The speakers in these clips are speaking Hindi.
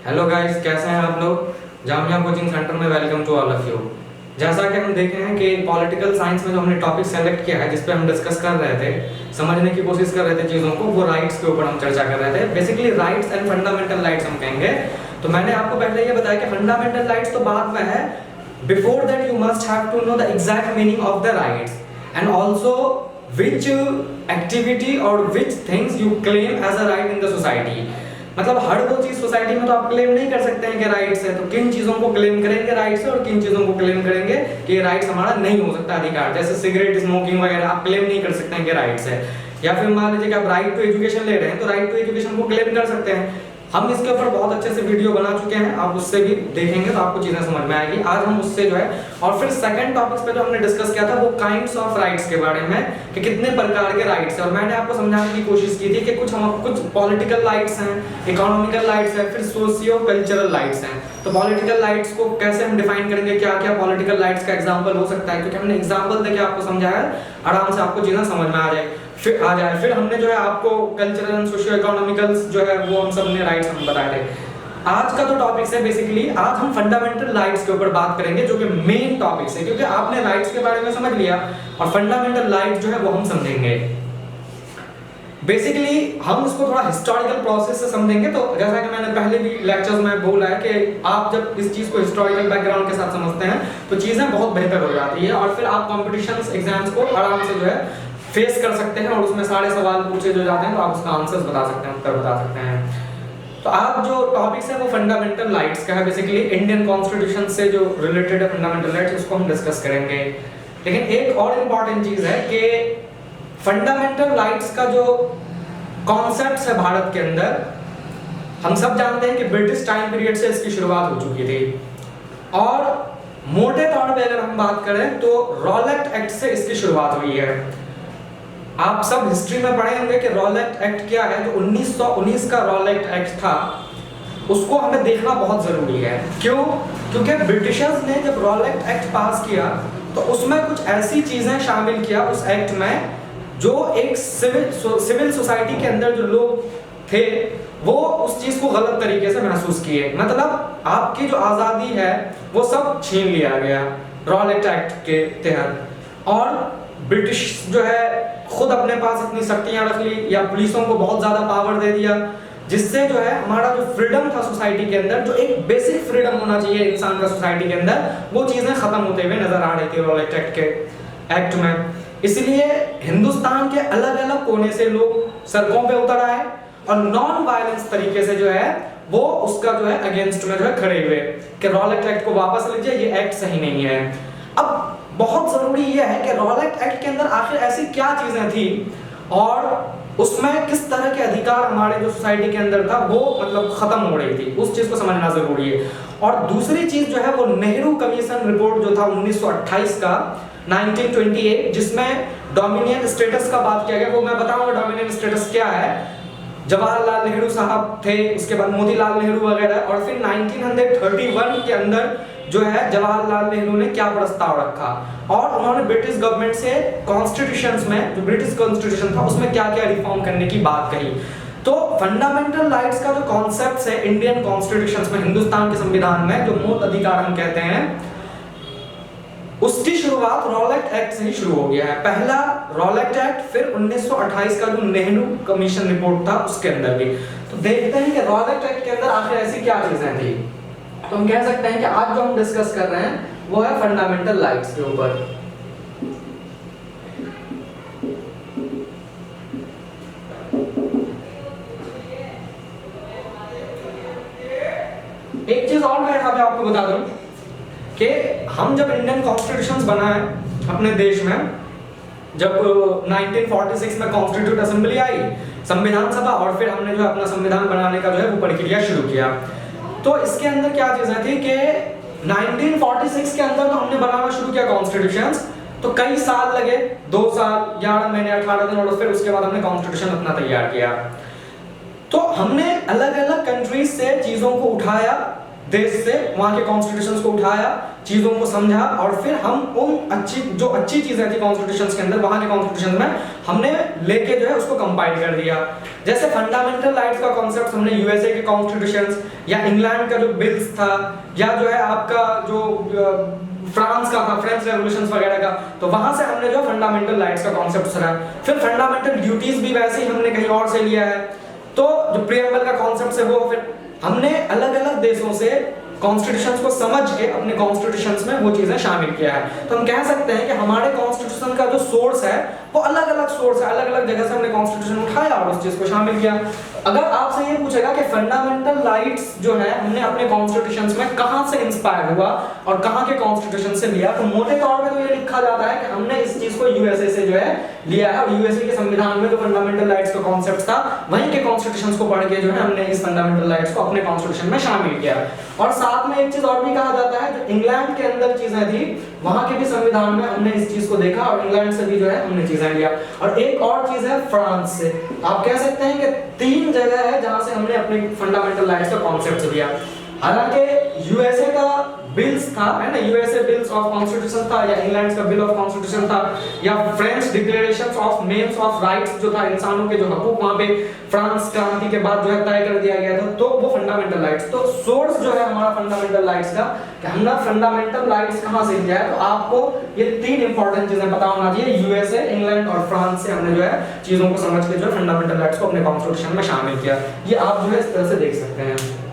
हेलो गाइस, कैसे हैं आप लोग। जामिया कोचिंग सेंटर में welcome to all of you. जैसा कि हम देखे हैं कि पॉलिटिकल साइंस में जो हमने टॉपिक सेलेक्ट किया है, जिस पे हम डिस्कस कर रहे थे, समझने की कोशिश कर रहे थे चीज़ों को, वो राइट्स के ऊपर हम चर्चा कर रहे थे। Basically rights and fundamental rights हम कहेंगे। तो मैंने आपको पहले ये बताया कि फंडामेंटल राइट्स तो बाद में है। Before that you must have to know the exact meaning of the rights and also which activity or which things you claim as a right in the society। मतलब हर वो चीज सोसाइटी में तो आप क्लेम नहीं कर सकते हैं कि राइट्स है, तो किन चीजों को क्लेम करेंगे राइट्स है और किन चीजों को क्लेम करेंगे कि ये राइट्स हमारा नहीं हो सकता अधिकार। जैसे सिगरेट स्मोकिंग वगैरह आप क्लेम नहीं कर सकते हैं कि राइट्स है। या फिर मान लीजिए कि आप राइट टू एजुकेशन ले रहे हैं, तो राइट टू एजुकेशन को क्लेम कर सकते हैं। हम इसके ऊपर बहुत अच्छे से वीडियो बना चुके हैं, आप उससे भी देखेंगे तो आपको चीजें समझ में आएगी। आज हम उससे जो है, और फिर सेकंड टॉपिक्स पे जो हमने डिस्कस किया था वो काइंड्स ऑफ राइट्स के बारे में, कि कितने प्रकार के राइट्स हैं। और मैंने आपको समझाने की कोशिश की थी कि कुछ पॉलिटिकल राइट्स हैं, इकोनॉमिकल राइट्स हैं, फिर सोशियो कल्चरल राइट्स हैं। तो पॉलिटिकल राइट्स को कैसे हम डिफाइन करेंगे, क्या क्या पॉलिटिकल राइट्स का एग्जाम्पल हो सकता है, क्योंकि हमने एग्जाम्पल देके आपको समझाया, आराम से आपको चीजें समझ में आ जाए। फिर हमने जो है आपको कल्चरल एंड सोशियो इकोनॉमिकल जो है वो हम सबने राइट्स हम बताए थे। आज का जो टॉपिक्स है, बेसिकली आज हम फंडामेंटल राइट्स के ऊपर बात करेंगे, जो कि मेन टॉपिक्स है, क्योंकि आपने राइट्स के बारे में समझ लिया और फंडामेंटल राइट्स जो है वो हम समझेंगे। बेसिकली हम इसको थोड़ा हिस्टोरिकल प्रोसेस से समझेंगे। तो जैसा कि मैंने पहले भी लेक्चर्स में बोला है कि आप जब इस चीज को हिस्टोरिकल बैकग्राउंड के साथ समझते हैं तो चीजें बहुत बेहतर हो जाती है, और फिर आप कॉम्पिटिशन्स एग्जाम्स को आराम से जो है फेस कर सकते हैं, और उसमें सारे सवाल पूछे जो जाते हैं तो आप उसका आंसर्स बता सकते हैं, उत्तर बता सकते हैं। तो आप जो टॉपिक्स है वो फंडामेंटल राइट्स का है। बेसिकली इंडियन कॉन्स्टिट्यूशन से जो रिलेटेड है फंडामेंटल राइट्स, उसको हम डिस्कस करेंगे। लेकिन एक और इम्पॉर्टेंट चीज है कि फंडामेंटल राइट्स का जो कॉन्सेप्ट है भारत के अंदर, हम सब जानते हैं कि ब्रिटिश टाइम पीरियड से इसकी शुरुआत हो चुकी थी। और मोटे तौर पे अगर हम बात करें तो रॉलेट एक्ट से इसकी शुरुआत हुई है। आप सब हिस्ट्री में पढ़े होंगे कि रॉलेट एक्ट क्या है। जो 1919 का रॉलेट एक्ट था, उसको हमें देखना बहुत जरूरी है। क्यों? क्योंकि ब्रिटिशर्स ने जब रॉलेट एक्ट पास किया तो उसमें कुछ ऐसी चीजें शामिल किया उस एक्ट में, जो एक सिविल सोसाइटी के अंदर जो लोग थे वो उस चीज को गलत तरीके से महसूस किए। मतलब आपकी जो आजादी है वो सब छीन लिया गया रॉलेट एक्ट के तहत। और ब्रिटिश जो है खुद अपने पास अपनी शक्तियां रख ली, या पुलिसों को बहुत ज्यादा पावर दे दिया, जिससे जो है हमारा जो फ्रीडम था सोसाइटी के अंदर, जो एक बेसिक फ्रीडम होना चाहिए इंसान का सोसाइटी के अंदर, वो चीजें खत्म होते हुए नजर आ रही थी रॉलेट एक्ट के एक्ट में। इसलिए हिंदुस्तान के अलग अलग कोने से लोग सड़कों पे उतर आए और नॉन वायलेंस तरीके से जो है वो उसका जो है अगेंस्ट में जो है खड़े हुए कि रॉलेट एक्ट को वापस लीजिए, ये एक्ट सही नहीं है। अब बहुत जरूरी यह है कि रॉलेट एक्ट के अंदर आखिर ऐसी क्या चीजें थी और उसमें किस तरह के अधिकार हमारे जो सोसाइटी के अंदर था वो मतलब खत्म हो रही थी, उस चीज को समझना जरूरी है। और दूसरी चीज जो है वो नेहरू कमीशन रिपोर्ट जो था 1928 का 1928, जिसमें डोमिनियन स्टेटस का बात किया गया। वो मैं बताऊंगा डोमिनियन स्टेटस क्या है। जवाहरलाल नेहरू साहब थे, उसके बाद मोतीलाल नेहरू वगैरह, और फिर 1931 के अंदर जो है जवाहरलाल नेहरू ने क्या प्रस्ताव रखा, और उन्होंने ब्रिटिश गवर्नमेंट से कॉन्स्टिट्यूशंस में, जो ब्रिटिश कॉन्स्टिट्यूशन था उसमें क्या क्या रिफॉर्म करने की बात कही। तो फंडामेंटल राइट्स का जो कॉन्सेप्ट है इंडियन कॉन्स्टिट्यूशंस में, हिंदुस्तान के संविधान में जो मूल अधिकार हम कहते हैं, उसकी शुरुआत रॉलेट एक्ट से ही शुरू हो गया है। पहला रॉलेट एक्ट, फिर 1928 का जो नेहरू कमीशन रिपोर्ट था उसके अंदर भी। तो देखते हैं कि रॉलेट एक्ट के अंदर आखिर ऐसी क्या चीजें थी। तो हम कह सकते हैं कि आज जो हम डिस्कस कर रहे हैं वो है फंडामेंटल राइट्स के ऊपर। एक चीज और मैं यहाँ पे आपको बता दूं कि हम जब इंडियन कॉन्स्टिट्यूशंस बनाए अपने देश में, जब 1946 में कॉन्स्टिट्यूट असेंबली आई, संविधान सभा, और फिर हमने जो अपना संविधान बनाने का जो है वो प्रक्रिया शुरू किया। तो इसके अंदर क्या चीजें थी कि 1946 के अंदर तो हमने बनाना शुरू किया कॉन्स्टिट्यूशंस, तो कई साल लगे, 2 साल 11 महीने 18 दिन, और फिर उसके बाद हमने कॉन्स्टिट्यूशन अपना तैयार किया। तो हमने अलग अलग कंट्रीज से चीजों को उठाया, देश से वहाँ के कॉन्स्टिट्यूशंस को उठाया, चीज़ों को समझा, और फिर हम उन अच्छी चीज़ें थी कॉन्स्टिट्यूशंस के अंदर, वहाँ के कॉन्स्टिट्यूशन में हमने लेके जो है उसको कंपाइल कर दिया। जैसे फंडामेंटल राइट्स का कॉन्सेप्ट हमने यूएसए के कॉन्स्टिट्यूशंस या इंग्लैंड का जो बिल्स था, या जो है आपका जो फ्रांस का था, फ्रेंच रेवोल्यूशन वगैरह का, तो वहां से हमने जो फंडामेंटल राइट्स का कॉन्सेप्ट सरा। फिर फंडामेंटल ड्यूटीज भी वैसे ही हमने कहीं और से लिया है। तो जो प्रीएम्बल का कॉन्सेप्ट है वो फिर हमने अलग अलग देशों से कॉन्स्टिट्यूशंस को समझ के अपने कॉन्स्टिट्यूशंस में वो चीजें शामिल किया है। तो हम कह सकते हैं कि हमारे कॉन्स्टिट्यूशन का जो सोर्स है वो अलग अलग सोर्स है, अलग अलग जगह से हमने कॉन्स्टिट्यूशन उठाया और उस चीज को शामिल किया। अगर आपसे ये पूछेगा कि फंडामेंटल राइट्स जो है हमने अपने कॉन्स्टिट्यूशंस में कहां से इंस्पायर हुआ और कहां के कॉन्स्टिट्यूशन से लिया, तो मोटे तौर पे तो ये लिखा जाता है कि हमने इस चीज को यूएसए से जो है लिया है, और यूएसए के संविधान में जो फंडामेंटल राइट्स का कॉन्सेप्ट था वहीं के कॉन्स्टिट्यूशंस को पढ़ के जो है हमने इस फंडामेंटल राइट्स को अपने कॉन्स्टिट्यूशन में शामिल किया। और साथ में एक चीज और भी कहा जाता है, जो इंग्लैंड के अंदर चीजें थी वहां के भी संविधान में हमने इस चीज को देखा और इंग्लैंड से भी जो है हमने चीजें लिया। और एक और चीज है फ्रांस से। आप कह सकते हैं कि 3 जगह है जहां से हमने अपने फंडामेंटल राइट्स का कॉन्सेप्ट लिया। हालांकि यूएसए का बिल्स था, है ना, यूएसए बिल्स ऑफ कॉन्स्टिट्यूशन था, या इंग्लैंड का बिल ऑफ कॉन्स्टिट्यूशन था, या French declarations of names of rights जो था, इंसानों के जो हकूक वहां पे फ्रांस क्रांति के बाद जो है तय कर दिया गया था, तो वो फंडामेंटल राइट्स। तो सोर्स जो है हमारा फंडामेंटल राइट्स का, कि हमने फंडामेंटल राइट्स कहां से लिया है, तो आपको ये 3 इंपॉर्टेंट चीजें पता होना चाहिए। यूएसए, इंग्लैंड और फ्रांस से हमने जो है चीजों को समझ के जो है फंडामेंटल राइट्स को अपने कॉन्स्टिट्यूशन में शामिल किया। ये आप जो है इस तरह से देख सकते हैं।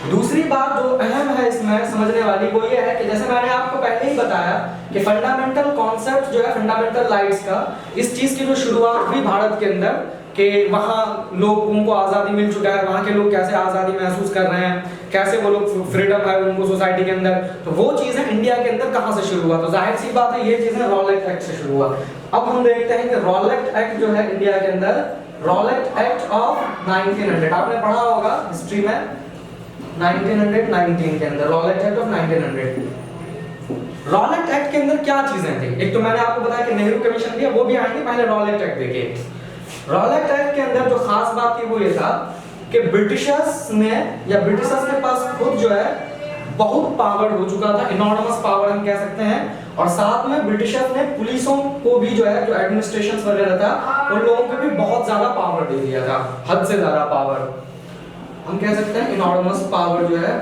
दूसरी बात जो अहम है इसमें समझने वाली वो ये है कि जैसे मैंने आपको पहले ही बताया कि फंडामेंटल कॉन्सेप्ट जो है फंडामेंटल राइट्स का, इस चीज की जो शुरुआत हुई भारत के अंदर कि वहाँ लोगों को आज़ादी मिल चुका है, वहाँ के लोग कैसे आज़ादी महसूस कर रहे हैं, कैसे वो लोग फ्रीडम है उनको सोसाइटी के अंदर, तो वो चीज़ें इंडिया के अंदर कहाँ से शुरू हुआ, तो जाहिर सी बात है ये चीज़ें रॉलेट एक्ट से शुरू हुआ। अब हम देखते हैं कि रॉलेट एक्ट जो है इंडिया के अंदर, रॉलेट एक्ट ऑफ 1900, आपने पढ़ा होगा हिस्ट्री में, 1919 के अंदर Rowlatt act of 1900। Rowlatt act के अंदर क्या चीजें थी, एक तो मैंने आपको बताया कि नेहरू कमीशन दिया, वो भी आएंगे, पहले रॉलेट एक्ट देखिए। रॉलेट एक्ट के अंदर जो खास बात थी वो ये था कि ब्रिटिशर्स ने, या ब्रिटिशर्स के पास खुद जो है बहुत पावर हो चुका था, इनॉर्मस पावर हम कह सकते हैं, और साथ में ब्रिटिशर्स ने पुलिसों को भी जो है, जो एडमिनिस्ट्रेशन वगैरह था, उन लोगों को भी बहुत ज्यादा पावर दे दिया था, हद से ज्यादा पावर, हम कह सकते हैं इनॉर्मस पावर जो है।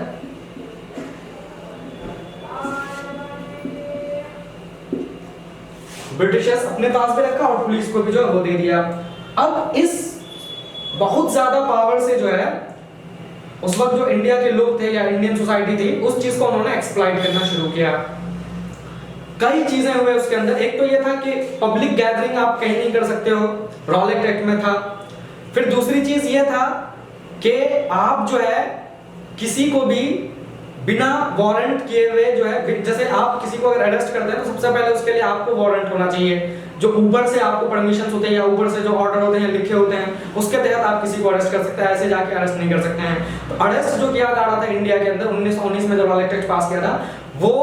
ब्रिटिशर्स अपने पास भी रखा और पुलिस को भी जो है वो दे दिया। अब इस बहुत ज्यादा पावर से जो है उस वक्त जो इंडिया के लोग थे या इंडियन सोसाइटी थी, उस चीज को उन्होंने एक्सप्लॉइट करना शुरू किया। कई चीजें हुए उसके अंदर। एक तो ये था कि पब्लिक गैदरिंग आप कहीं नहीं कर सकते हो, रॉलेट एक्ट में था। फिर दूसरी चीज ये था कि आप जो है किसी को भी बिना वारंट किए हुए जो है, जैसे आप किसी को अगर अरेस्ट करते हैं तो सबसे पहले उसके लिए आपको वारंट होना चाहिए, जो ऊपर से आपको परमिशन होते हैं या ऊपर से जो ऑर्डर होते हैं लिखे होते हैं, उसके तहत आप किसी को अरेस्ट कर सकते हैं, ऐसे जाके अरेस्ट नहीं कर सकते हैं। तो अरेस्ट जो किया जा रहा था इंडिया के अंदर 1919 में जब रॉलेट एक्ट पास किया था, वो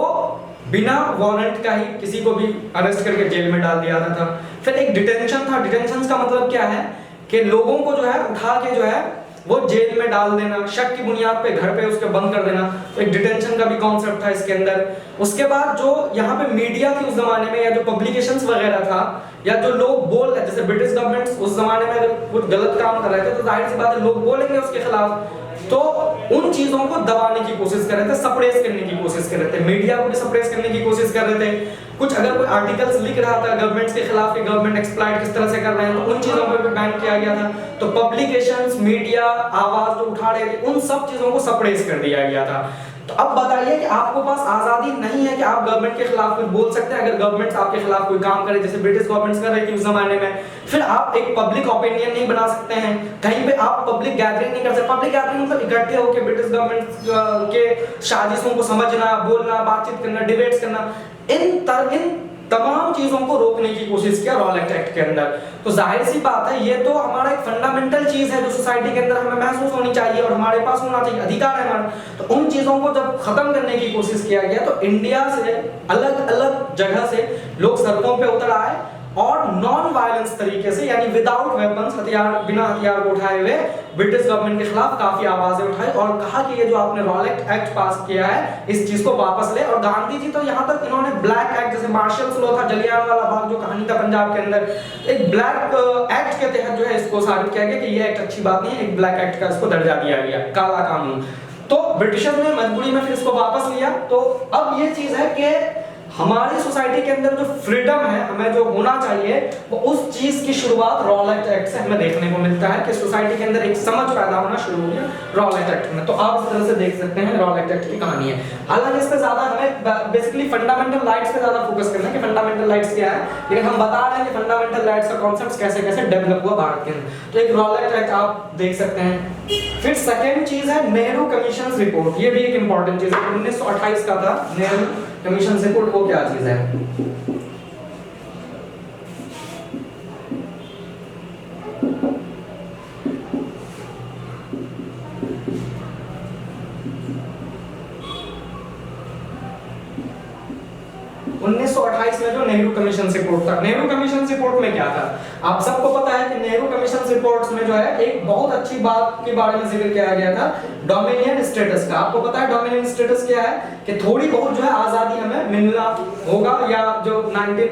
बिना वारंट का ही किसी को भी अरेस्ट करके जेल में डाल दिया जाता था। फिर एक डिटेंशन था। डिटेंशन का मतलब क्या है कि लोगों को जो है उठा के जो है वो जेल में डाल देना, शक की बुनियाद पे घर पे उसके बंद कर देना, तो एक डिटेंशन का भी कॉन्सेप्ट था इसके अंदर। उसके बाद जो यहाँ पे मीडिया थी उस जमाने में, या जो पब्लिकेशंस वगैरह था, या जो लोग बोल रहे, जैसे ब्रिटिश गवर्नमेंट उस जमाने में अगर कुछ गलत काम कर रहे थे तो जाहिर सी बात है लोग बोलेंगे उसके खिलाफ, तो उन चीजों को दबाने की कोशिश कर रहे थे, सप्रेस करने की कोशिश कर रहे थे, मीडिया को भी सप्रेस करने की कोशिश कर रहे थे। कुछ अगर कोई आर्टिकल्स लिख रहा था गवर्नमेंट के खिलाफ कि गवर्नमेंट एक्सप्लॉइट किस तरह से कर रहे हैं, तो उन चीजों पर भी बैन किया गया था। तो पब्लिकेशंस, मीडिया, आवाज जो उठा रहे थे, उन सब चीजों को सप्रेस कर दिया गया था। तो अब बताइए कि आपको पास आजादी नहीं है कि आप गवर्नमेंट के खिलाफ कुछ बोल सकते हैं। अगर गवर्नमेंट आपके खिलाफ कोई काम करे, जैसे ब्रिटिश गवर्नमेंट कर रही थी उस जमाने में, फिर आप एक पब्लिक ओपिनियन नहीं बना सकते हैं, कहीं पे आप पब्लिक गैदरिंग नहीं कर सकते। पब्लिक गैदरिंग मतलब इकट्ठे होकर ब्रिटिश गवर्नमेंट के साजिशों को समझना, बोलना, बातचीत करना, डिबेट्स करना, इन तमाम चीजों को रोकने की कोशिश किया रॉलेट एक्ट के अंदर। तो जाहिर सी बात है ये तो हमारा एक फंडामेंटल चीज है जो सोसाइटी के अंदर हमें महसूस होनी चाहिए और हमारे पास होना चाहिए, अधिकार है हमारा। तो उन चीजों को जब खत्म करने की कोशिश किया गया तो इंडिया से अलग अलग जगह से लोग सड़कों पे उतर आए और नॉन वायलेंस तरीके से, यानी विदाउट वेपन्स, हथियार, बिना हथियार को उठाए हुए ब्रिटिश गवर्नमेंट के खिलाफ काफी आवाजें उठाई और कहा कि ये जो आपने रॉलेट एक्ट पास किया है इस चीज को वापस ले। और गांधी जी तो यहाँ तक इन्होंने ब्लैक एक्ट, जैसे मार्शल लॉ था, जलियांवाला बाग जो कहानी था पंजाब के अंदर, एक ब्लैक एक्ट के तहत जो है इसको साबित किया गया कि ये एक्ट अच्छी बात नहीं है, एक ब्लैक एक्ट का इसको दर्जा दिया गया, काला कानून। तो ब्रिटिशर्स ने मजबूरी में फिर इसको वापस लिया। तो अब ये चीज है कि हमारी सोसाइटी के अंदर जो फ्रीडम है, हमें जो होना चाहिए, वो उस चीज की शुरुआत रॉलेट एक्ट से हमें देखने को मिलता है कि सोसाइटी के अंदर एक समझ पैदा होना शुरू हो गया रॉलेट एक्ट में। तो आप इस तरह से देख सकते हैं रॉलेट एक्ट की कहानी है। हालांकि इस पे ज्यादा हमें बेसिकली फंडामेंटल राइट्स पे ज्यादा फोकस करना है कि फंडामेंटल राइट्स क्या है, लेकिन हम बता रहे हैं कि फंडामेंटल राइट्स का कॉन्सेप्ट कैसे कैसे डेवलप हुआ भारत के अंदर। तो एक रॉलेट एक्ट आप देख सकते हैं। फिर सेकेंड चीज है नेहरू कमीशन रिपोर्ट, ये भी एक इंपॉर्टेंट चीज है, 1928 का था नेहरू कमीशन रिपोर्ट। वो क्या चीज है? 1928 में जो नेहरू कमीशन रिपोर्ट था, नेहरू कमीशन रिपोर्ट में क्या था? आप सबको पता है कि नेहरू कमीशन रिपोर्ट्स में जो है एक बहुत अच्छी बात के बारे में जिक्र किया गया था, डोमिनियन स्टेटस का। आपको पता है डोमिनियन स्टेटस क्या है? कि थोड़ी बहुत जो है आजादी हमें मिलना होगा, या जो 19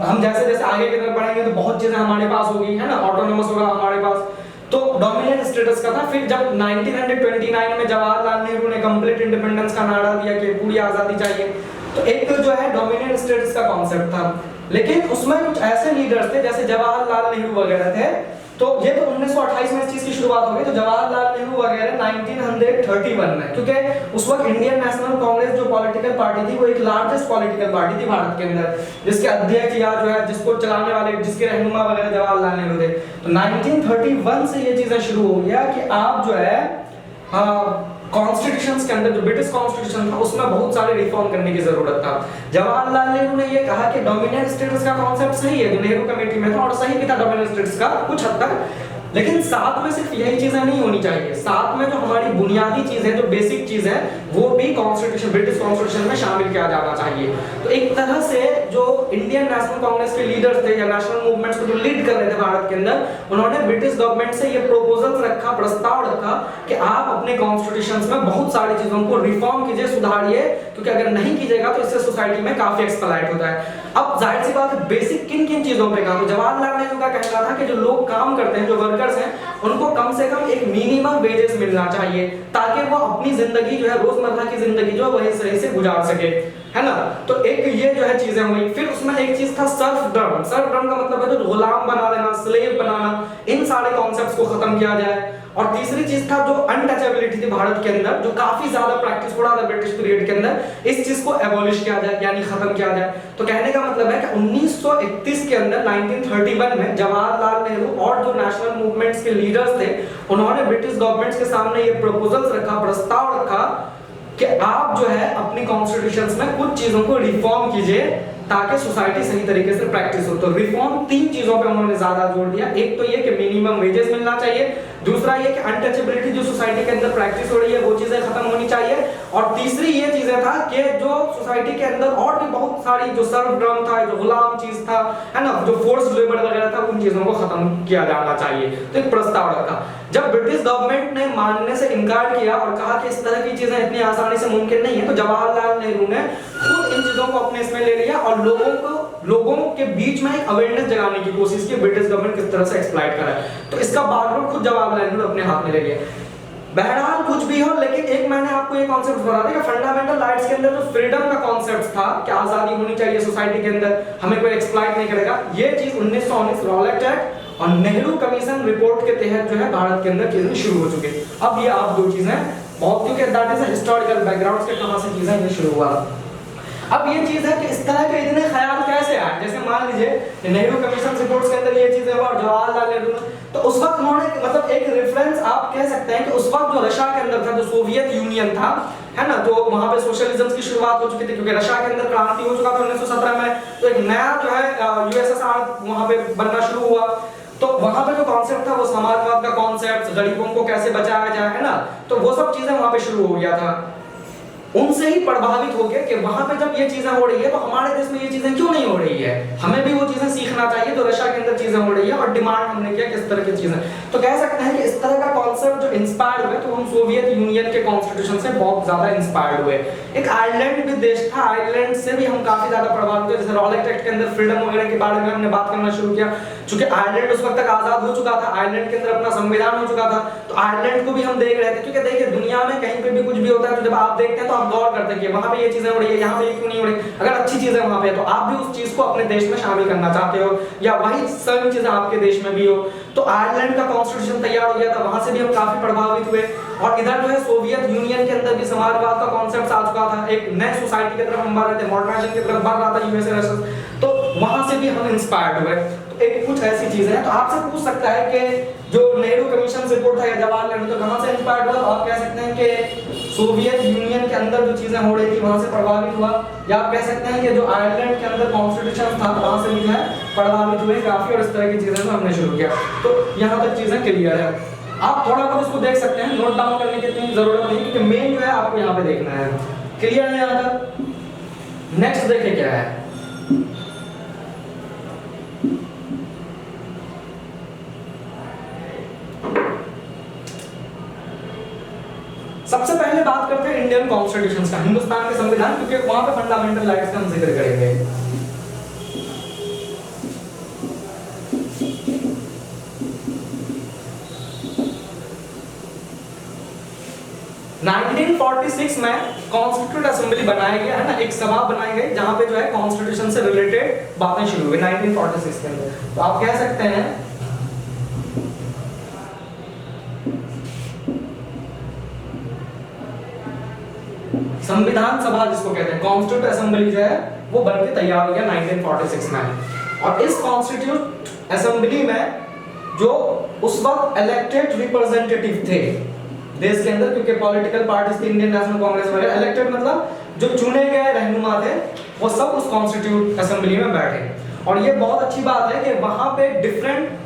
हम जैसे जैसे आगे की तरफ बढ़ेंगे तो बहुत चीजें हमारे पास होगी, है ना, ऑटोनोमस होगा हमारे पास। तो डोमिनियन स्टेटस का था। फिर जब 1929 में जवाहरलाल नेहरू ने कंप्लीट इंडिपेंडेंस का नारा दिया कि पूरी आजादी चाहिए, तो एक जो है डोमिनियन स्टेटस का कॉन्सेप्ट था। लेकिन उसमें कुछ ऐसे लीडर्स थे जैसे जवाहरलाल नेहरू वगैरह थे, तो ये तो 1928 में इस चीज की शुरुआत हो गई। तो जवाहरलाल नेहरू वगैरह 1931 में, क्योंकि उस वक्त इंडियन नेशनल कांग्रेस जो पॉलिटिकल पार्टी थी वो एक लार्जेस्ट पॉलिटिकल पार्टी थी भारत के अंदर, जिसके अध्यक्ष या जो है जिसको चलाने वाले, जिसके रहनुमा वगैरह जवाहरलाल नेहरू थे। तो 1931 से ये चीजें शुरू हो गया कि आप जो है कॉन्स्टिट्यूशंस के अंदर, जो ब्रिटिश कॉन्स्टिट्यूशन था उसमें बहुत सारे रिफॉर्म करने की जरूरत था। जवाहरलाल नेहरू ने ये कहा कि डोमिनियन स्टेटस का कॉन्सेप्ट सही है, जो नेहरू कमेटी में था, और सही भी था डोमिनियन स्टेटस का कुछ हद तक, लेकिन साथ में सिर्फ यही चीजें नहीं होनी चाहिए, साथ में जो हमारी बुनियादी चीजें, जो बेसिक चीज है, वो भी कॉन्स्टिट्यूशन, ब्रिटिश कॉन्स्टिट्यूशन में शामिल किया जाना चाहिए। तो एक तरह से जो इंडियन नेशनल कांग्रेस के लीडर्स थे या नेशनल मूवमेंट्स को जो लीड कर रहे थे भारत के अंदर, उन्होंने ब्रिटिश गवर्नमेंट से ये प्रपोजल रखा, प्रस्ताव रखा कि आप अपने कॉन्स्टिट्यूशंस में बहुत सारी चीजों को रिफॉर्म कीजिए, सुधारिए, क्योंकि अगर नहीं कीजिएगा तो इससे सोसाइटी में काफी एक्सप्लॉइट होता है। अब जाहिर सी बात है बेसिक किन किन चीजों पे कहा, तो जवाहरलाल नेहरू का कहना था कि जो लोग काम करते हैं, जो वर्कर्स हैं, उनको कम से कम एक मिनिमम वेजेस मिलना चाहिए, ताकि वो अपनी जिंदगी जो है, रोजमर्रा की जिंदगी जो है वही सही से गुजार सके, है ना। तो एक ये जो है चीजें हुई। फिर उसमें एक चीज था सर्फडम। सर्फडम का मतलब है जो गुलाम बना देना, स्लेव बनाना, इन सारे कॉन्सेप्ट्स को खत्म किया जाए। और तीसरी चीज था जो अनटचेबिलिटी थी भारत के अंदर, जो काफी ज्यादा प्रैक्टिस हो रहा था ब्रिटिश पीरियड के अंदर, इस चीज को एबॉलिश किया जाए, यानी खत्म किया जाए। तो कहने का मतलब है कि 1931 के अंदर 1931 में जवाहरलाल नेहरू और जो नेशनल मूवमेंट्स के लीडर्स थे, उन्होंने ब्रिटिश गवर्नमेंट्स के सामने ये प्रपोजल्स रखा, प्रस्ताव रखा कि आप जो है अपनी कॉन्स्टिट्यूशंस में कुछ चीजों को रिफॉर्म कीजिए ताकि सोसाइटी सही तरीके से प्रैक्टिस हो। तो रिफॉर्म तीन चीजों पे उन्होंने ज्यादा जोर दिया। एक तो ये कि मिनिमम वेजेस मिलना चाहिए, दूसरा ये कि अनटचेबिलिटी जो सोसाइटी के अंदर प्रैक्टिस हो रही है वो चीजें खत्म होनी चाहिए, और तीसरी ये चीजें था कि जो सोसाइटी के अंदर और भी बहुत सारी जो सर्वड्रम था, जो गुलाम चीज था, है ना, जो फोर्स लेबर वगैरह था, उन चीजों को खत्म किया जाना चाहिए। तो एक प्रस्ताव रखा। जब ब्रिटिश गवर्नमेंट ने मानने से इनकार किया और कहा कि इस तरह की चीजें इतनी आसानी से मुमकिन नहीं है, तो जवाहरलाल नेहरू ने खुद इन चीजों को अपने इसमें ले लिया और लोगों के बीच में एक अवेयरनेस जगाने की कोशिश की ब्रिटिश गवर्नमेंट किस तरह से एक्सप्लॉइट कर रहा है। तो इसका बैकग्राउंड खुद जवाहरलाल नेहरू अपने हाथ में ले लिया। बहरहाल कुछ भी हो, लेकिन एक मैंने आपको ये कॉन्सेप्ट बता दिया कि फंडामेंटल राइट्स के अंदर जो फ्रीडम का कॉन्सेप्ट था कि आजादी होनी चाहिए सोसाइटी के अंदर, हमें कोई एक्सप्लॉइट नहीं करेगा, ये चीज 1919 रॉलेट एक्ट और नेहरू कमीशन रिपोर्ट के तहत जो है भारत के अंदर चीजें शुरू हो चुकी। अब ये आप दो चीजें बहुत, क्योंकि दैट इज हिस्टोरिकल बैकग्राउंड के कहां से चीजें ये शुरू हुआ। अब ये चीज है कि इस तरह के इतने ख्याल कैसे आए, जैसे मान लीजिए नेहरू कमीशन रिपोर्ट्स के अंदर ये चीजें हुआ और जवाहरलाल नेहरू ने, तो उस वक्त उन्होंने मतलब एक रेफरेंस आप कह सकते हैं कि उस वक्त जो रशिया के अंदर था, जो सोवियत यूनियन था, है ना, तो वहां पे सोशलिज्म की शुरुआत हो चुकी थी, क्योंकि रशिया के अंदर क्रांति हो चुका था 1917 में, तो एक नया जो है यूएसएसआर वहां पे बनना शुरू हुआ। तो वहां पे जो कॉन्सेप्ट था वो समाजवाद का कॉन्सेप्ट, गरीबों को कैसे बचाया जाए, है ना, तो वो सब चीजें वहां पे शुरू हो गया था। उनसे ही प्रभावित हो गया कि वहां पे जब ये चीजें हो रही है तो हमारे देश में ये चीजें क्यों नहीं हो रही है, हमें भी वो चीजें सीखना चाहिए। तो रशिया के अंदर चीजें हो रही है और डिमांड हमने किया किस तरह की चीजें। तो कह सकते हैं कि इस तरह का कॉन्सेप्ट जो इंस्पायर्ड हुए तो हम सोवियत यूनियन के कॉन्स्टिट्यूशन से बहुत ज्यादा इंस्पायर्ड हुए। एक आयरलैंड भी देश था, आयरलैंड से भी हम काफी ज्यादा प्रभावित हुए। जैसे रॉलेट एक्ट के अंदर फ्रीडम वगैरह के बारे में हमने बात करना शुरू किया, क्योंकि आयरलैंड उस वक्त तक आजाद हो चुका था, आयरलैंड के अंदर अपना संविधान हो चुका था, तो आयरलैंड को भी हम देख रहे थे। क्योंकि देखिए दुनिया में कहीं पे भी कुछ भी होता है तो जब आप देखते हैं तो आप गौर करते हैं कि वहां पे ये चीजें हो रही है, यहाँ पे ये क्यों नहीं हो रही। अगर अच्छी चीजें वहां पे है तो आप भी उस चीज को अपने देश में शामिल करना चाहते हो, या वही सेम चीजें आपके देश में भी हो। तो आयरलैंड का कॉन्स्टिट्यूशन तैयार हो गया था, वहां से भी हम काफी प्रभावित हुए। और इधर जो है सोवियत यूनियन के अंदर भी समाजवाद का कॉन्सेप्ट आ चुका था, एक नए सोसाइटी की तरफ हम बढ़ रहे थे, मॉडर्नाइजेशन की तरफ बढ़ रहा था यूएसए रशिया, तो वहां से भी हम इंस्पायर्ड हुए। तो एक कुछ ऐसी चीजें हैं। तो आपसे पूछ सकता है कि जो नेहरू कमीशन रिपोर्ट था या जवाहरलाल नेहरू, तो कहां से इंस्पायर्ड हुआ? तो आप कह सकते हैं कि सोवियत यूनियन के अंदर जो चीजें हो रही थी वहां से प्रभावित हुआ, या आप कह सकते हैं कि जो आयरलैंड के अंदर कॉन्स्टिट्यूशन था वहां से भी जो है प्रभावित हुए काफी, और इस तरह की चीजें हमने शुरू किया। तो यहाँ तक चीजें क्लियर है। आप थोड़ा बहुत इसको देख सकते हैं, नोट डाउन करने की इतनी जरूरत नहीं, क्योंकि मेन जो है आपको यहाँ पे देखना है। क्लियर है यहाँ तक? नेक्स्ट देखें क्या है। सबसे पहले बात करते हैं इंडियन कॉन्स्टिट्यूशन का, हिंदुस्तान के संविधान, क्योंकि वहां पे फंडामेंटल राइट्स का हम जिक्र करेंगे। नाइनटीन 46 में कॉन्स्टिट्यूट असेंबली बनाया गया है ना, एक सभा बनाई गई जहां पे जो है कॉन्स्टिट्यूशन से रिलेटेड बातें शुरू हुई 1946 के अंदर। तो आप कह सकते हैं संविधान सभा जिसको कहते हैं, कॉन्स्टिट्यूट असेंबली जो है वो बनके तैयार हो गया 1946 में। और इस कॉन्स्टिट्यूट असेंबली में जो उस वक्त इलेक्टेड रिप्रेजेंटेटिव थे देश के अंदर, क्योंकि पॉलिटिकल पार्टीज थी, इंडियन नेशनल कांग्रेस वगैरह, इलेक्टेड मतलब जो चुने गए रहनुमा थे वो सब उस कॉन्स्टिट्यूट असेंबली में बैठे। और ये बहुत अच्छी बात है कि वहां पे डिफरेंट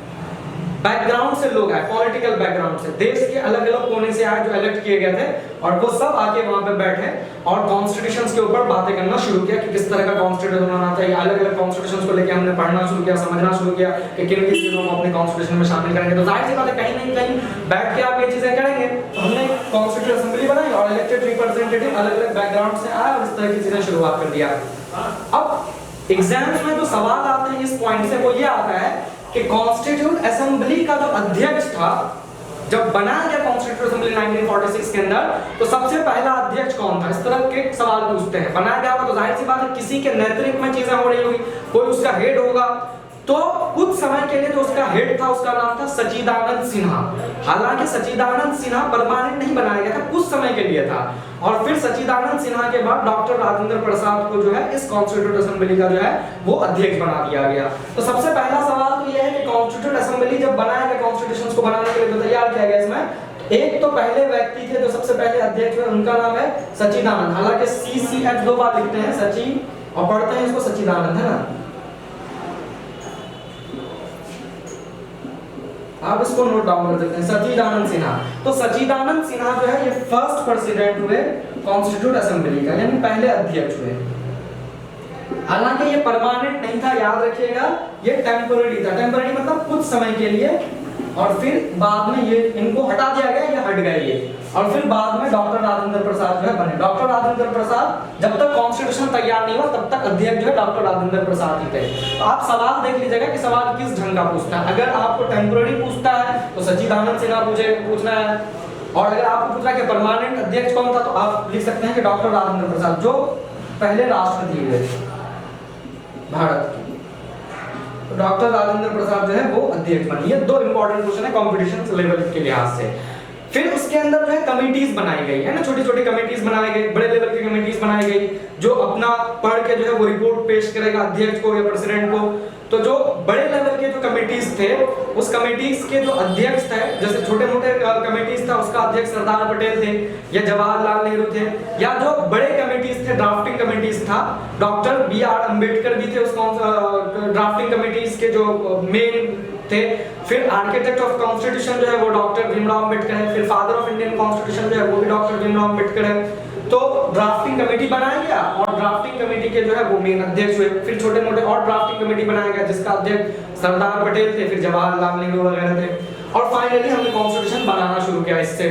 बैकग्राउंड से लोग आए, पॉलिटिकल बैकग्राउंड से, देश के अलग अलग कोने से आए जो इलेक्ट किए गए थे, और वो सब आके वहां पे बैठे और कॉन्स्टिट्यूशंस के ऊपर बातें करना शुरू किया कि किस तरह का कॉन्स्टिट्यूशन बनाना चाहिए। अलग अलग कॉन्स्टिट्यूशंस को लेकर हमने पढ़ना शुरू किया, समझना शुरू किया कि किन किन चीजों को अपने कॉन्स्टिट्यूशन में शामिल करेंगे। तो जाहिर सी बात है कहीं नहीं कहीं बैठ के आप ये चीजें करेंगे। तो हमने कॉन्स्टिट्यूट असेंबली बनाई और इलेक्टेड रिप्रेजेंटेटिव अलग अलग बैकग्राउंड से आए और इस तरह की चीजें शुरुआत कर दिया। अब एग्जाम्स में जो सवाल आते हैं इस पॉइंट से वो ये आता है कि कॉन्स्टिट्यूट असेंबली का जो अध्यक्ष था, जब बनाया गया कॉन्स्टिट्यूट असेंबली 1946 के अंदर, तो सबसे पहला अध्यक्ष कौन था? इस तरह के सवाल पूछते हैं। बनाया गया तो जाहिर सी बात है किसी के नेतृत्व में चीजें हो रही होगी, कोई उसका हेड होगा। तो कुछ समय के लिए जो उसका हेड था उसका नाम था सच्चिदानंद सिन्हा। हालांकि सच्चिदानंद सिन्हा परमानेंट नहीं बनाया गया था, कुछ समय के लिए था। और फिर सच्चिदानंद सिन्हा के बाद डॉक्टर राजेंद्र प्रसाद को जो है इस कॉन्स्टिट्यूट असेंबली का जो है वो अध्यक्ष बना दिया गया। तो सबसे पहला सवाल तो यह है कि कॉन्स्टिट्यूट असेंबली जब बनाया गया, कॉन्स्टिट्यूशंस को बनाने के लिए जो तैयार किया गया, इसमें एक तो पहले व्यक्ति थे जो सबसे पहले अध्यक्ष हुए, उनका नाम है सच्चिदानंद। हालांकि CCH 2 बार लिखते हैं सचिन और पढ़ते हैं इसको सच्चिदानंद, है ना। आप इसको नोट डाउन कर सकते हैं, सच्चिदानंद सिन्हा। तो सच्चिदानंद सिन्हा जो है ये फर्स्ट प्रेसिडेंट हुए कॉन्स्टिट्यूट असेंबली का, यानी पहले अध्यक्ष हुए। हालांकि ये परमानेंट नहीं था, याद रखिएगा, ये टेम्पररी था। टेम्पररी मतलब कुछ समय के लिए, और फिर बाद में ये इनको हटा दिया गया, ये हट गए ये, और फिर बाद में डॉक्टर राजेंद्र प्रसाद जो है बने। डॉक्टर राजेंद्र प्रसाद जब तक कॉन्स्टिट्यूशन तैयार नहीं हुआ तब तक अध्यक्ष जो है डॉक्टर राजेंद्र प्रसाद ही थे। तो आप सवाल देख लीजिएगा कि सवाल किस ढंग का पूछता है। अगर आपको टेम्पररी पूछता है तो सच्चिदानंद सिन्हा पूछना है, और अगर आपको पूछ रहा है कि परमानेंट अध्यक्ष कौन था तो आप लिख सकते हैं कि डॉक्टर राजेंद्र प्रसाद, जो पहले राष्ट्रपति हुए भारत के। तो डॉक्टर राजेंद्र प्रसाद जो है वो अध्यक्ष बने। ये दो इंपॉर्टेंट क्वेश्चन है कॉम्पिटिशन लेवल के लिहाज से। फिर उसके अंदर जो है कमिटीज बनाई गई है ना, छोटी छोटी कमिटीज बनाई गई, बड़े लेवल की कमिटीज बनाई गई, जो अपना पढ़ के जो है वो रिपोर्ट पेश करेगा अध्यक्ष को या प्रेसिडेंट को। तो जो बड़े लेवल के जो कमिटीज थे, उस कमिटीज के जो अध्यक्ष थे, जैसे छोटे मोटे कमिटीज था उसका अध्यक्ष सरदार पटेल थे या जवाहरलाल नेहरू थे, या जो बड़े कमिटीज थे ड्राफ्टिंग कमिटीज था, डॉक्टर BR अम्बेडकर भी थे उस ड्राफ्टिंग कमिटीज के जो मेन थे। फिर आर्किटेक्ट ऑफ कॉन्स्टिट्यूशन जो है वो डॉक्टर भीमराव अम्बेडकर है। फिर फादर ऑफ इंडियन कॉन्स्टिट्यूशन जो है वो भी डॉक्टर भीमराव अम्बेडकर है। तो ड्राफ्टिंग कमेटी बनाया गया और ड्राफ्टिंग कमेटी के जो है वो मेन अध्यक्ष हुए, फिर छोटे मोटे और ड्राफ्टिंग कमेटी बनाया गया जिसका अध्यक्ष सरदार पटेल थे, फिर जवाहरलाल नेहरू वगैरह थे, और फाइनली हमने कॉन्स्टिट्यूशन बनाना शुरू किया इससे।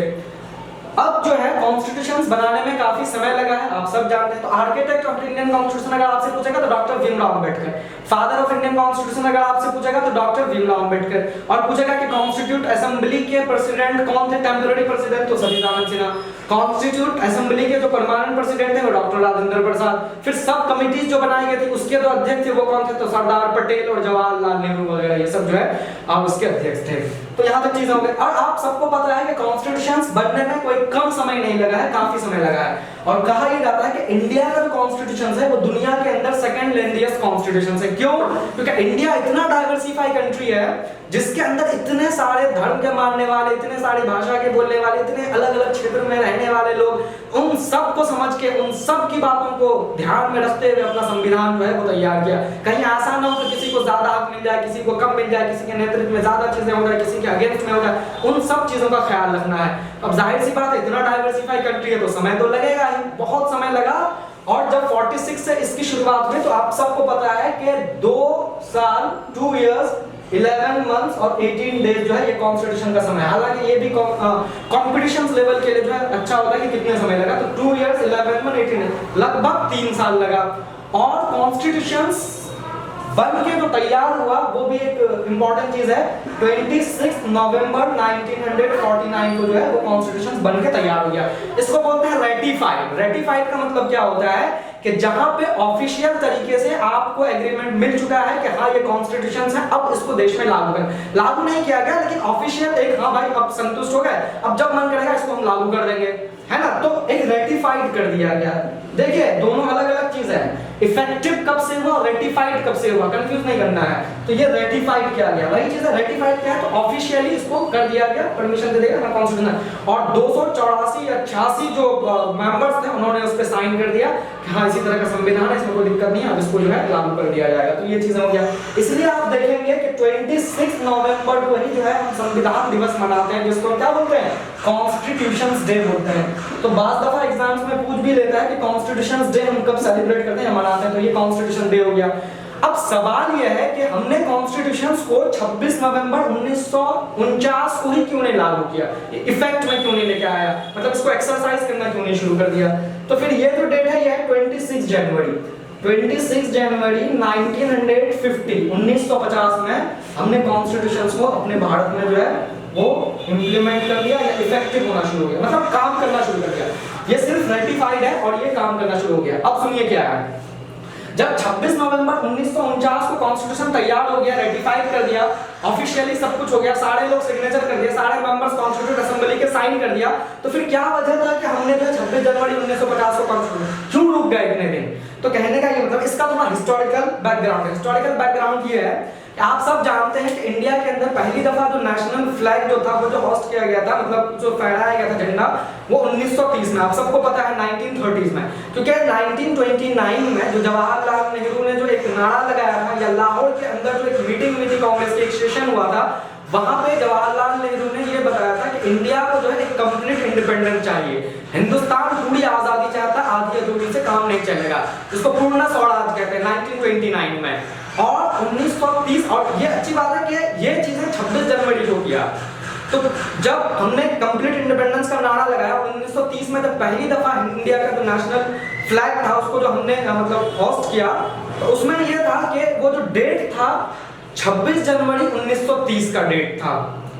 अब जो है कॉन्स्टिट्यूशंस बनाने में काफी समय लगा है, आप सब जानते हैं। तो आर्किटेक्ट ऑफ इंडियन कॉन्स्टिट्यूशन अगर आपसे पूछेगा तो doctor Bhimrao Ambedkar, father of Indian constitution अगर आपसे पूछेगा तो डॉक्टर भीमराव अंबेडकर, और पूछेगा कि कॉन्स्टिट्यूट असेंबली के प्रेसिडेंट कौन थे, टेम्पररी प्रेसिडेंट, तो सचिदानंद सिन्हा। कॉन्स्टिट्यूट असेंबली के जो परमानेंट प्रेसिडेंट थे वो डॉक्टर राजेंद्र प्रसाद। फिर सब कमिटीज जो बनाई गई थी उसके जो अध्यक्ष थे वो कौन थे, तो सरदार पटेल और जवाहरलाल नेहरू वगैरह, ये सब जो है उसके अध्यक्ष थे। तो यहाँ तक चीजें हो गई। और आप सबको पता है कि कॉन्स्टिट्यूशंस बनने में कोई कम समय नहीं लगा है, काफी समय लगा है, और कहा यह जाता है कि इंडिया का जो कॉन्स्टिट्यूशन है वो दुनिया के अंदर सेकंड लेंथीएस्ट कॉन्स्टिट्यूशन है। क्यों? क्योंकि इंडिया इतना डाइवर्सिफाई कंट्री है जिसके अंदर इतने सारे धर्म के मानने वाले, इतने सारी भाषा के बोलने वाले, इतने अलग अलग क्षेत्र में रहने वाले लोग, उन सब को समझ के उन सब की बातों को ध्यान में रखते हुए अपना संविधान जो है वो तैयार किया। कहीं ऐसा ना हो कि किसी को ज्यादा हक मिल जाए, किसी को कम मिल जाए, किसी के नेतृत्व में ज्यादा चीजें हो जाए, किसी के अगेंस्ट में हो जाए, उन सब चीजों का ख्याल रखना है। अब जाहिर सी बात है इतना डाइवर्सिफाई कंट्री है तो समय तो लगेगा ही, बहुत समय लगा। और जब 46 से इसकी शुरुआत हुई तो आप सबको पता है कि 2 साल 2 इयर्स 11 मंथ्स और 18 डेज जो है ये कॉन्स्टिट्यूशन का समय। हालांकि ये भी कॉम्पिटिशंस लेवल के लिए जो है अच्छा होता है कि कितने समय लगा, तो 2 इयर्स 11 मंथ 18 डेज, लगभग 3 साल लगा। और कॉन्स्टिट्यूशंस बन के जो तैयार हुआ वो भी एक इंपॉर्टेंट चीज है, 26 नवंबर 1949 को जो है वो कॉन्स्टिट्यूशन बन के तैयार हो गया। इसको बोलते हैं रेटिफाइड। रेटिफाइड का मतलब क्या होता है कि जहां पे ऑफिशियल तरीके से आपको एग्रीमेंट मिल चुका है कि हाँ ये कॉन्स्टिट्यूशन है, अब इसको देश में लागू करें। लागू नहीं किया गया लेकिन ऑफिशियल एक हाँ भाई अब संतुष्ट हो गए, अब जब मन करेगा इसको हम लागू कर देंगे, है ना, तो एक रेटिफाइड कर दिया गया। देखिए दोनों अलग अलग चीज है, इफेक्टिव कब से हुआ, रेटिफाइड कब से हुआ, कंफ्यूज नहीं करना है। तो ये रेटिफाइड किया गया, वही चीज है। रेटिफाइड क्या है, तो ऑफिशियली इसको कर दिया गया, परमिशन दे देगा ना कॉन्स्टिट्यूशन। और 284 या 86 जो मेंबर्स थे उन्होंने उस पे साइन कर दिया कि हाँ इसी तरह का संविधान है, इसमें कोई दिक्कत नहीं है, अब इसको जो है लागू कर दिया जाएगा। तो ये चीजें हो गया। इसलिए आप देखेंगे कि 26 नवंबर को ही जो है हम संविधान दिवस मनाते हैं, जिसको क्या बोलते हैं, कॉन्स्टिट्यूशंस डे बोलते हैं। तो बात दफा एग्जाम्स में पूछ भी लेता है कि कॉन्स्टिट्यूशंस डे हम कब सेलिब्रेट करते हैं, मनाते हैं, तो ये कॉन्स्टिट्यूशन डे हो गया। अब सवाल यह है कि हमने कॉन्स्टिट्यूशंस को 26 नवंबर 1949 को ही क्यों नहीं लागू किया, इफेक्ट में क्यों नहीं लेके आया, मतलब इसको एक्सरसाइज करना क्यों नहीं शुरू कर दिया। तो फिर ये जो डेट है ये है 26 जनवरी 1950 में हमने कॉन्स्टिट्यूशंस को अपने भारत में जो है वो इंप्लीमेंट कर दिया या इफेक्टिव होना शुरू हो गया, मतलब काम करना शुरू कर दिया। ये सिर्फ रेटिफाइड है और ये काम करना शुरू हो गया। अब सुनिए क्या है, जब 26 नवंबर 1949 को कॉन्स्टिट्यूशन तैयार हो गया, रेटिफाइड कर दिया, ऑफिशियली सब कुछ हो गया, सारे लोग सिग्नेचर कर दिए, सारे मेंबर्स कॉन्स्टिट्यूट असेंबली के साइन कर दिया, तो फिर क्या वजह था कि हमने जो 26 जनवरी 1950 को कॉन्स्टिट्यूशन क्यों रुक गए इतने दिन। तो कहने का ये मतलब इसका थोड़ा हिस्टोरिकल बैकग्राउंड है। हिस्टोरिकल बैकग्राउंड ये है, आप सब जानते हैं कि इंडिया के अंदर पहली दफा जो नेशनल फ्लैग जो था वो जो होस्ट किया गया था, मतलब जो फहराया गया था झंडा, वो 1930 में, आप सबको पता है 1930s में, क्योंकि 1929 में जो जवाहरलाल नेहरू ने जो एक नारा लगाया था या लाहौर के अंदर जो एक मीटिंग हुई थी कांग्रेस की, एक सेशन हुआ था, वहां पे जवाहरलाल नेहरू ने ये बताया था कि इंडिया को जो है एक कंप्लीट इंडिपेंडेंस चाहिए, हिंदुस्तान पूरी आजादी चाहता, आधी अधूरी से काम नहीं चलेगा, इसको पूर्ण स्वराज कहते हैं 1929 में। और 1930, और ये अच्छी बात है कि ये चीजें 26 जनवरी को किया। तो जब हमने कंप्लीट इंडिपेंडेंस का नारा लगाया 1930 में, जब पहली दफा इंडिया का जो नेशनल फ्लैग था उसको जो हमने मतलब होस्ट किया, तो उसमें ये था कि वो जो डेट था 26 जनवरी 1930 का डेट था।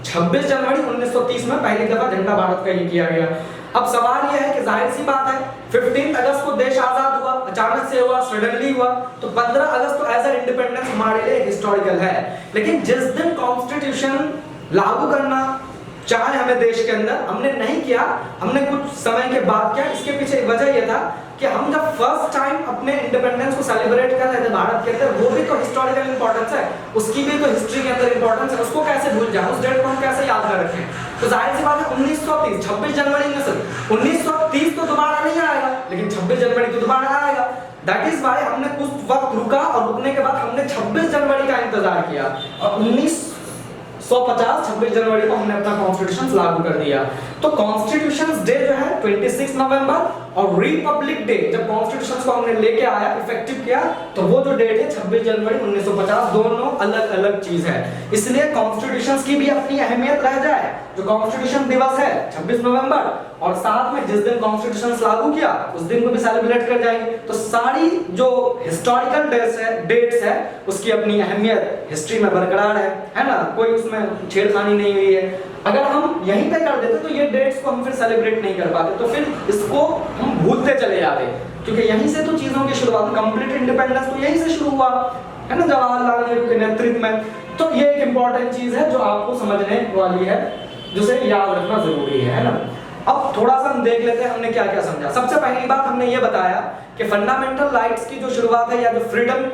26 जनवरी 1930 में पहली दफा झंडा भारत का ये किया गया। अब सवाल यह है कि जाहिर सी बात है 15 अगस्त को देश आजाद हुआ, अचानक से हुआ, सडनली हुआ, तो 15 अगस्त तो एज ए इंडिपेंडेंस हमारे लिए हिस्टोरिकल है। लेकिन जिस दिन कॉन्स्टिट्यूशन लागू करना चाहे हमें देश के अंदर, हमने नहीं किया, हमने कुछ समय के बाद किया। इसके पीछे वजह यह था कि हम जब फर्स्ट टाइम अपने इंडिपेंडेंस को सेलिब्रेट कर रहे थे भारत के अंदर, वो भी तो हिस्टोरिकल इंपॉर्टेंस है, उसकी भी तो हिस्ट्री के अंदर इंपॉर्टेंस है, उसको कैसे भूल जाए, उस डेट को हम कैसे याद कर रखें। तो जाहिर सी बात है 1930 26 जनवरी 1930 तो दोबारा नहीं आएगा, लेकिन 26 जनवरी तो दोबारा आएगा। दैट इज वाई हमने कुछ वक्त रुका और रुकने के बाद हमने 26 जनवरी का इंतजार किया और 1950 26 जनवरी को हमने अपना कॉन्स्टिट्यूशन लागू कर दिया। तो कॉन्स्टिट्यूशन डे जो है 26 नवंबर और रिपब्लिक डे जब कॉन्स्टिट्यूशन को हमने लेके आया इफेक्टिव किया तो वो जो डेट है 26 जनवरी 1950, दोनों अलग अलग चीज है। इसलिए कॉन्स्टिट्यूशन की भी अपनी अहमियत रह जाए। जो कॉन्स्टिट्यूशन दिवस है 26 नवंबर और साथ में जिस दिन कॉन्स्टिट्यूशन लागू किया उस दिन को भी सेलिब्रेट कर जाएंगे। तो सारी जो हिस्टोरिकल डेट्स है उसकी अपनी अहमियत हिस्ट्री में बरकरार है ना, कोई उसमें छेड़खानी नहीं हुई है। अगर हम यहीं पे कर देते तो ये डेट्स को हम फिर सेलिब्रेट नहीं कर पाते, तो फिर इसको हम भूलते चले जाते, क्योंकि यहीं से तो चीजों की शुरुआत, कंप्लीट इंडिपेंडेंस तो यहीं से शुरू हुआ है ना, जवाहरलाल नेहरू के नेतृत्व में। तो ये एक इंपॉर्टेंट चीज है जो आपको समझने वाली है, जिसे याद रखना जरूरी है ना। अब थोड़ा सा हम देख लेते हैं हमने क्या क्या समझा। सबसे पहली बात हमने ये बताया कि फंडामेंटल राइट्स की जो शुरुआत है या जो फ्रीडम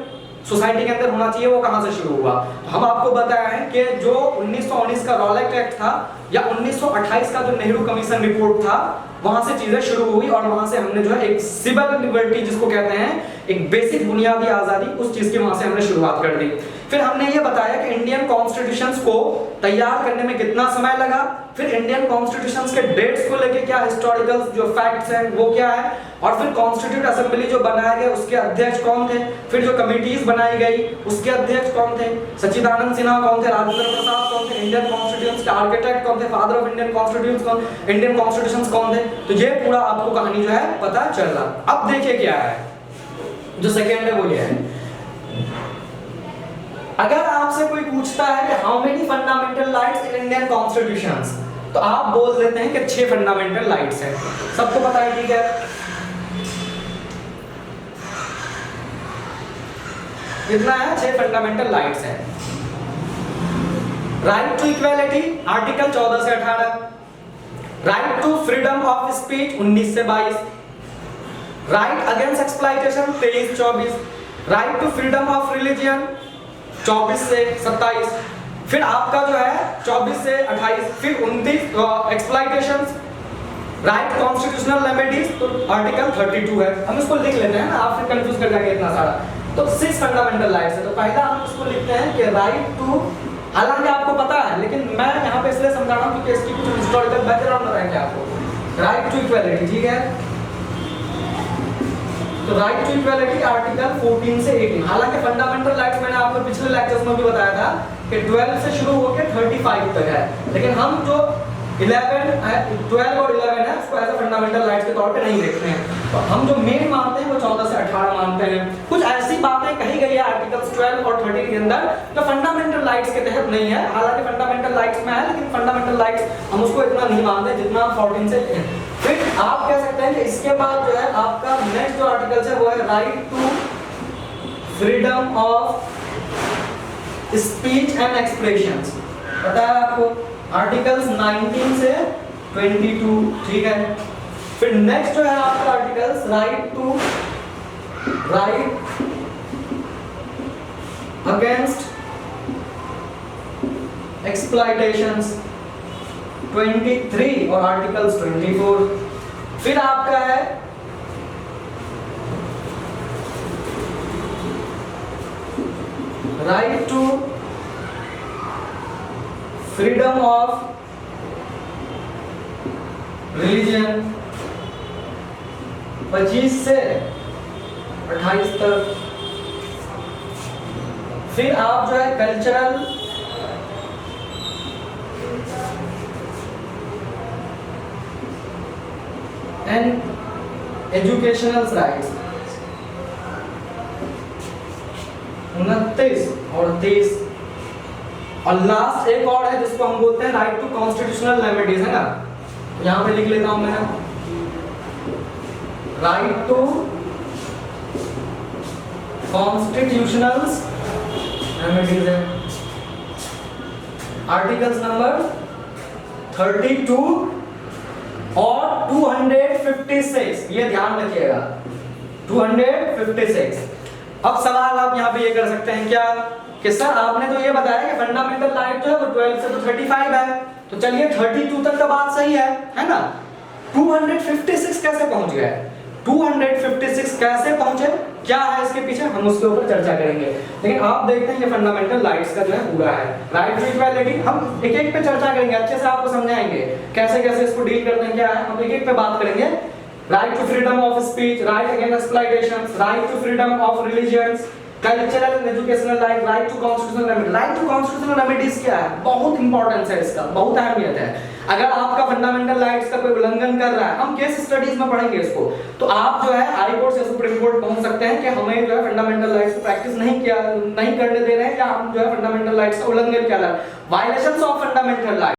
सोसाइटी के अंदर होना चाहिए वो कहां से शुरू हुआ। तो हम आपको बताया है कि जो 1919 का रॉलेट एक्ट था या 1928 का जो नेहरू कमीशन रिपोर्ट था वहां से चीजें शुरू हुई और वहां से हमने जो है एक सिविल लिबर्टी जिसको कहते हैं एक बेसिक बुनियादी आजादी, उस चीज की वहां से हमने शुरुआत कर दी। फिर हमने ये बताया कि इंडियन कॉन्स्टिट्यूशंस को तैयार करने में कितना समय लगा, फिर इंडियन कॉन्स्टिट्यूशंस के डेट्स को लेके क्या हिस्टोरिकल जो फैक्ट्स हैं वो क्या है, और फिर कॉन्स्टिट्यूट असेंबली जो बनाया गया उसके अध्यक्ष कौन थे, फिर जो कमिटीज बनाई गई उसके अध्यक्ष कौन थे, सच्चिदानंद सिन्हा कौन थे, राजेंद्र प्रसाद कौन थे, इंडियन कॉन्स्टिट्यूशंस के आर्किटेक्ट कौन थे, फादर ऑफ इंडियन कॉन्स्टिट्यूशंस कौन, इंडियन कॉन्स्टिट्यूशंस कौन थे। तो ये पूरा आपको कहानी जो है पता चल रहा। अब देखिए क्या है जो सेकेंड है वो ये है, अगर आपसे कोई पूछता है कि how many fundamental rights in Indian constitutions, तो आप बोल देते हैं कि 6 फंडामेंटल राइट्स हैं। सबको पता है, ठीक है। कितना है? 6 फंडामेंटल राइट्स हैं। राइट टू इक्वालिटी आर्टिकल 14 से 18, right to freedom of speech 19 से 22, right against exploitation 23-24, right to freedom of religion 24 से 27, फिर आपका जो है 24 से 28, फिर 29 एक्सप्लॉइटेशंस, राइट कॉन्स्टिट्यूशनल रेमेडीज तो आर्टिकल 32 है। हम इसको लिख लेते हैं ना, आप फिर कंफ्यूज कर जाएंगे इतना सारा। तो 6 फंडामेंटल राइट्स है। तो पहला हम इसको लिखते हैं कि राइट टू, हालांकि आपको पता है लेकिन मैं यहाँ पे इसलिए समझा रहा हूँ क्योंकि इसकी कुछ हिस्टोरिकल बैकग्राउंड बताएंगे आपको। राइट टू इक्वालिटी, ठीक है। तो राइट टू इक्वालिटी आर्टिकल 14 से 18, हालांकि फंडामेंटल राइट्स मैंने आपको पिछले लेक्चर्स में भी बताया था कि 12 से शुरू होकर 35 तक है, लेकिन हम जो 12 और 11 है उसको एज अ फंडामेंटल राइट्स के तौर पे नहीं देखते हैं। तो हम जो मेन मानते हैं वो 14 से 18 मानते हैं। कुछ ऐसी बातें कही गई है आर्टिकल्स 12 और 13 के अंदर जो फंडामेंटल राइट्स के तहत नहीं है, हालांकि फंडामेंटल राइट्स में है, लेकिन फंडामेंटल राइट्स हम उसको इतना नहीं मानते जितना 14 से। फिर आप कह सकते हैं कि इसके बाद जो है आपका नेक्स्ट जो आर्टिकल है वो है right to freedom of speech and expressions, पता है आपको, आर्टिकल्स 19 से 22, ठीक है। फिर नेक्स्ट जो है आपका articles right to right against exploitations 23 और आर्टिकल्स 24। फिर आपका है right to freedom of religion 25 से 28 तक। फिर आप जो है कल्चरल एंड एजुकेशनल राइट्स 29 और 30, और लास्ट एक और है जिसको हम बोलते हैं राइट टू कॉन्स्टिट्यूशनल रेमेडीज, है ना। यहां पे लिख लेता हूं मैं, राइट टू कॉन्स्टिट्यूशनल रेमेडीज है आर्टिकल्स नंबर 32 और 256, ये ध्यान रखिएगा 256। अब सवाल आप यहाँ पे ये कर सकते हैं क्या कि सर आपने तो ये बताया कि फंडामेंटल राइट जो है वो 12 से तो 35 है, तो चलिए 32 तक तो बात सही है ना। 256 कैसे पहुंच गए? 256 कैसे पहुंचे, क्या है इसके पीछे, हम उसके ऊपर चर्चा करेंगे। लेकिन आप देखते हैं ये फंडामेंटल राइट्स का जो है पूरा है, राइट टू इक्वालिटी। हम एक एक पे चर्चा करेंगे, अच्छे से आपको समझाएंगे कैसे कैसे इसको डील करते हैं, क्या है, हम एक एक पे बात करेंगे। Right to freedom of speech, right against exploitation, right to freedom of religions, cultural and educational right, right to constitutional remedy. Right to constitutional remedies क्या है, बहुत इंपॉर्टेंस है इसका, बहुत अहमियत है। अगर आपका फंडामेंटल राइट्स का कोई उल्लंघन कर रहा है, हम केस स्टडीज में पढ़ेंगे इसको, तो आप जो है हाई कोर्ट से सुप्रीम कोर्ट पहुंच सकते हैं कि हमें जो है फंडामेंटल राइट्स को प्रैक्टिस नहीं करने दे रहे हैं, या हम जो है फंडामेंटल राइट्स का उल्लंघन किया जा रहा है, वायलेशंस ऑफ फंडामेंटल राइट।